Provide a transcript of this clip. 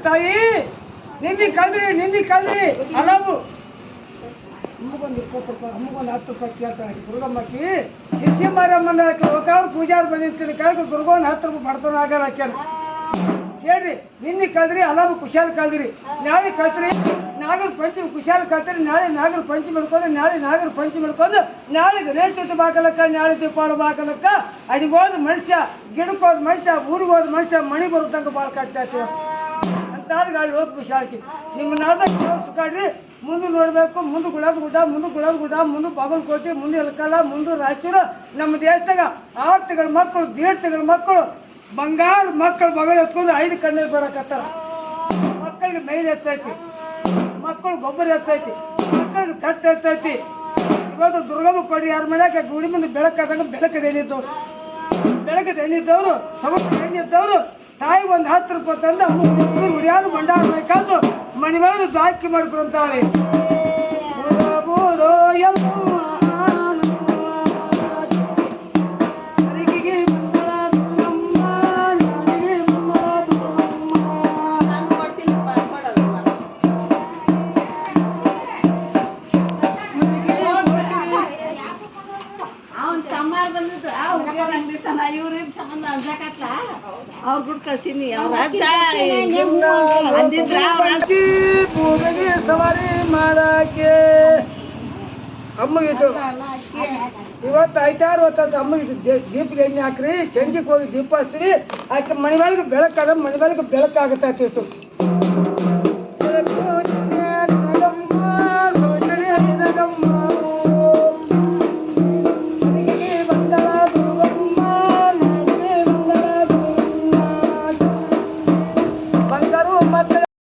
ತಾಯಿ ನಿನ್ನೆ ಕಲ್ರಿ ಅಲಾವು ಅಮ್ಮಗೊಂದು 20 ರೂಪಾಯಿ ಅಮ್ಮಗೊಂದು 10 ರೂಪಾಯಿ ಕೇಳ್ತಾಳೆ ದುರ್ಗಮ್ಮಕ್ಕಿ ಶಿರ್ಸಿ ಮಾರಮ್ಮನ ಹೋಗಾವ್ರು ಪೂಜಾರ್ ಬಂದಿರ್ತೀನಿ ಕಾಲಕ್ಕೆ ದುರ್ಗವ್ನ 10 ರೂಪಾಯಿ ಬಡ್ತಾನ ಆಗಾರ ಹಾಕ್ಯಾರ ಹೇಳ್ರಿ ನಿನ್ನೆ ಕಲ್ದ್ರಿ ಅಲಾವು ಕುಶಾಲ್ ಕಲ್ದ್ರಿ ನಾಳೆ ಕಲ್ತ್ರಿ ನಾಗರ ಪಂಚಮಿ ಕುಶಾಲ್ ಕಲ್ತ್ರಿ ನಾಳೆ ನಾಗರ ಪಂಚಮಿ ಹಿಡ್ಕೊಂಡು ನಾಳೆ ಗಣೇಶ ಚತುರ್ಥಿ ಬಾಕಲಕ್ಕ ನಾಳೆ ದೀಪಾವಳಿ ಬಾಕಲಕ್ಕ ಅಡಿಗೋದ ಮನುಷ್ಯ ಗಿಡಕ್ಕೋದ ಮನುಷ್ಯ ಊರಿಗೋದ ಮನುಷ್ಯ ಮಣಿ ಬರೋ ತನಕ ಭಾಳ ಕಟ್ಟಾಯ್ತು ಅಂತಾದ ಗಾಳಿ ಹೋಗಿ ಕುಶಾಲ್ಕಿ ನಿಮ್ಮ ನಾಲ್ಕು ಸುಕಾಡ್ರಿ ಮುಂದೆ ನೋಡಬೇಕು ಮುಂದೆ ಗುಳದ ಗುಡ್ಡ ಮುಂದೆ ಬಾಗಲಕೋಟೆ ಮುಂದೆ ಎಲ್ಕಲ್ಲ ಮುಂದೆ ರಾಯಚೂರು ನಮ್ಮ ದೇಶದಾಗ 6 ತಿಂಗಳ ಮಕ್ಕಳು 1.5 ತಿಂಗಳ ಮಕ್ಕಳು ಬಂಗಾರ ಮಕ್ಕಳು ಮಗಳು ಎತ್ಕೊಂಡು 5 ಕಣ್ಣಲ್ಲಿ ಬರಕತ್ತಾರ ಮಕ್ಕಳಿಗೆ ಮೈಲು ಎತ್ತೈತಿ ಮಕ್ಕಳು ಗೊಬ್ಬರ ಎತ್ತೈತಿ ಮಕ್ಕಳಿಗೆ ಕಟ್ಟು ಎತ್ತೈತಿ ಇವತ್ತು ದುರ್ಗಮ್ಮ ಕೊಡಿ ಯಾರ ಮನ್ಯಾಗ ಗುಡಿ ಮುಂದೆ ಬೆಳಕಾದಾಗ ಬೆಳಕದ ಎಣ್ಣಿದ್ದವರು ಸಮಸ್ಯೆ ಎಣ್ಣಿದ್ದವರು ತಾಯಿ ಒಂದು 10 ರೂಪಾಯಿ ತಂದು ಅಮ್ಮ ಹುಡಿಯಾರು ಮಂಡಾರ ಬೇಕಾದ್ರು ಮನೆ ಮೇಲೆ ದಾಕಿ ಮಾಡ್ಕೊಂತಾಳೆ ಅವ್ರ ಗುಡ್ ಕಸಿನಿ ಭೂಮಿಗೆ ಸವಾರಿ ಮಾಡಾಕೆ ಅಮ್ಮಗಿಟ್ಟು ಇವತ್ತು 5-6 ವರ್ಷ ಅಮ್ಮಗಿಟ್ಟು ದೀಪಿಗೆ ಎಣ್ಣೆ ಹಾಕ್ರಿ ಸಂಜೆಗೆ ಹೋಗಿ ದೀಪ ಹಚ್ತೀವಿ ಆಕೆ ಮನೆ ಬೆಳಕಾಗತ್ತೈತಿ